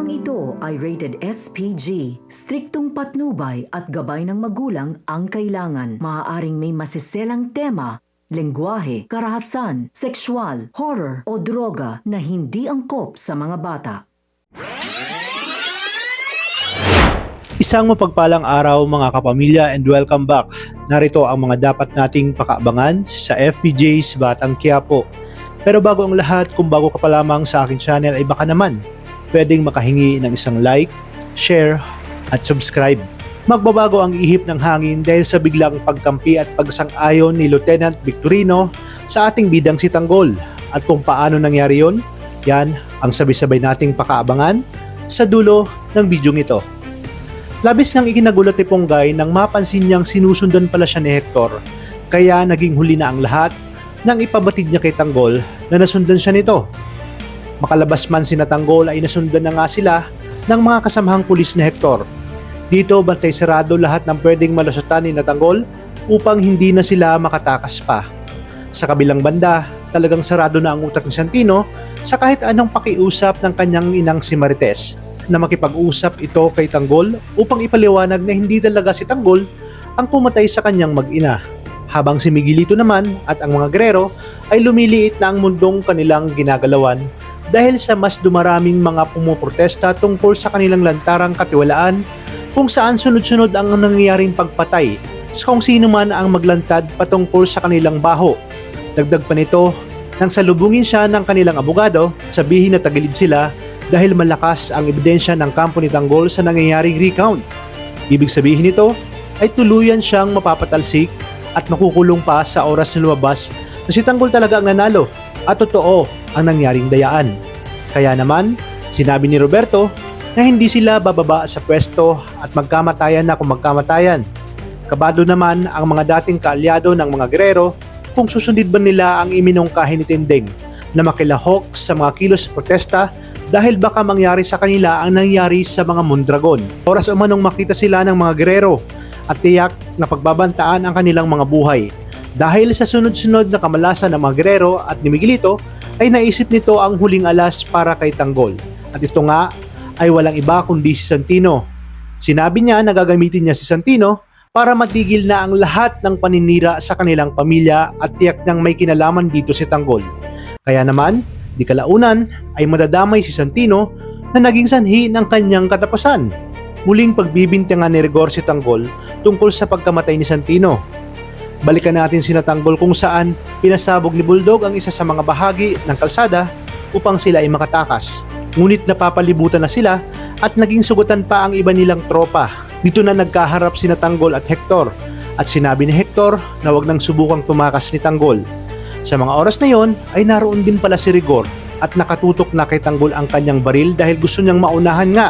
Programang ito ay rated SPG. Striktong patnubay at gabay ng magulang ang kailangan. Maaaring may masiselang tema, lengguwahe, karahasan, sexual, horror o droga na hindi angkop sa mga bata. Isang mapagpalang araw mga kapamilya and welcome back. Narito ang mga dapat nating pakaabangan sa FPJ's Batang Quiapo. Pero bago ang lahat, kung bago ka pa lamang sa aking channel ay baka naman pwedeng makahingi ng isang like, share at subscribe. Magbabago ang ihip ng hangin dahil sa biglang pagkampi at pagsang-ayon ni Lieutenant Victorino sa ating bidang si Tanggol. At kung paano nangyari yon, yan ang sabay-sabay nating pakaabangan sa dulo ng bidyong ito. Labis nang ikinagulat ni Ponggay nang mapansin niyang sinusundan pala siya ni Hector, kaya naging huli na ang lahat nang ipabatid niya kay Tanggol na nasundan siya nito. Makalabas man si Tanggol ay nasundan na nga sila ng mga kasamahang pulis ni Hector. Dito bantay sarado lahat ng pwedeng malusutan ni Tanggol upang hindi na sila makatakas pa. Sa kabilang banda, talagang sarado na ang utak ni Santino sa kahit anong pakiusap ng kanyang inang si Marites na makipag-usap ito kay Tanggol upang ipaliwanag na hindi talaga si Tanggol ang pumatay sa kanyang mag-ina. Habang si Miguelito naman at ang mga grero ay lumiliit na ang mundong kanilang ginagalawan dahil sa mas dumaraming mga pumuprotesta tungkol sa kanilang lantarang katiwalaan kung saan sunod-sunod ang nangyayaring pagpatay sa kung sino man ang maglantad patungkol sa kanilang baho. Dagdag pa nito, nang salubungin siya ng kanilang abogado, sabihin na tagilid sila dahil malakas ang ebidensya ng kampo ni Tanggol sa nangyayaring recount. Ibig sabihin nito ay tuluyan siyang mapapatalsik at makukulong pa sa oras na lumabas na si Tanggol talaga ang nanalo at totoo ang nangyaring dayaan. Kaya naman, sinabi ni Roberto na hindi sila bababa sa pwesto at magkamatayan na kung magkamatayan. Kabado naman ang mga dating kaalyado ng mga grero kung susundin ba nila ang iminungkahi ni Tinding na makilahok sa mga kilos protesta dahil baka mangyari sa kanila ang nangyari sa mga Mondragon. Oras umanong makita sila ng mga grero at tiyak na pagbabantaan ang kanilang mga buhay. Dahil sa sunod-sunod na kamalasan ng mga grero at ni Miguelito, ay naisip nito ang huling alas para kay Tanggol. At ito nga ay walang iba kundi si Santino. Sinabi niya na gagamitin niya si Santino para matigil na ang lahat ng paninira sa kanilang pamilya at tiyak niyang may kinalaman dito si Tanggol. Kaya naman, di kalaunan ay madadamay si Santino na naging sanhi ng kanyang katapusan. Muling pagbibintangan ni Rigor si Tanggol tungkol sa pagkamatay ni Santino. Balikan natin si Tanggol kung saan pinasabog ni Bulldog ang isa sa mga bahagi ng kalsada upang sila ay makatakas. Ngunit napapalibutan na sila at naging sugutan pa ang iba nilang tropa. Dito na nagkaharap si Tanggol at Hector at sinabi ni Hector na wag nang subukang tumakas ni Tanggol. Sa mga oras na yon ay naroon din pala si Rigor at nakatutok na kay Tanggol ang kanyang baril dahil gusto niyang maunahan nga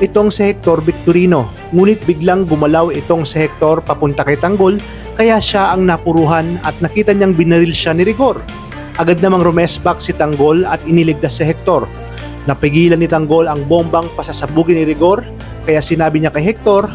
itong si Hector Victorino. Ngunit biglang gumalaw itong si Hector papunta kay Tanggol kaya siya ang napuruhan at nakita niyang binaril siya ni Rigor. Agad namang rumesbak si Tanggol at iniligtas si Hector. Napigilan ni Tanggol ang bombang pasasabugin ni Rigor kaya sinabi niya kay Hector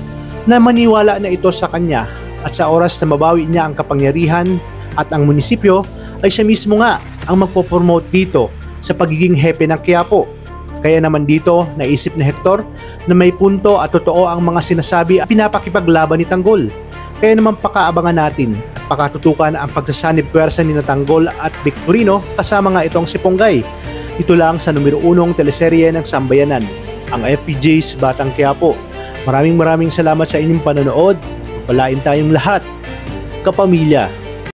na maniwala na ito sa kanya at sa oras na mabawi niya ang kapangyarihan at ang munisipyo ay siya mismo nga ang magpo-promote dito sa pagiging hepe ng Quiapo. Kaya naman dito naisip ni Hector na may punto at totoo ang mga sinasabi at pinapakipaglaban ni Tanggol. Kaya naman pakaabangan natin at pakatutukan ang pagsasanib pwersa ni Tanggol at Victorino kasama nga itong si Ponggay. Ito lang sa numero 1 teleserye ng Sambayanan, ang FPJ's Batang Quiapo. Maraming salamat sa inyong panonood. Palain tayong lahat, kapamilya.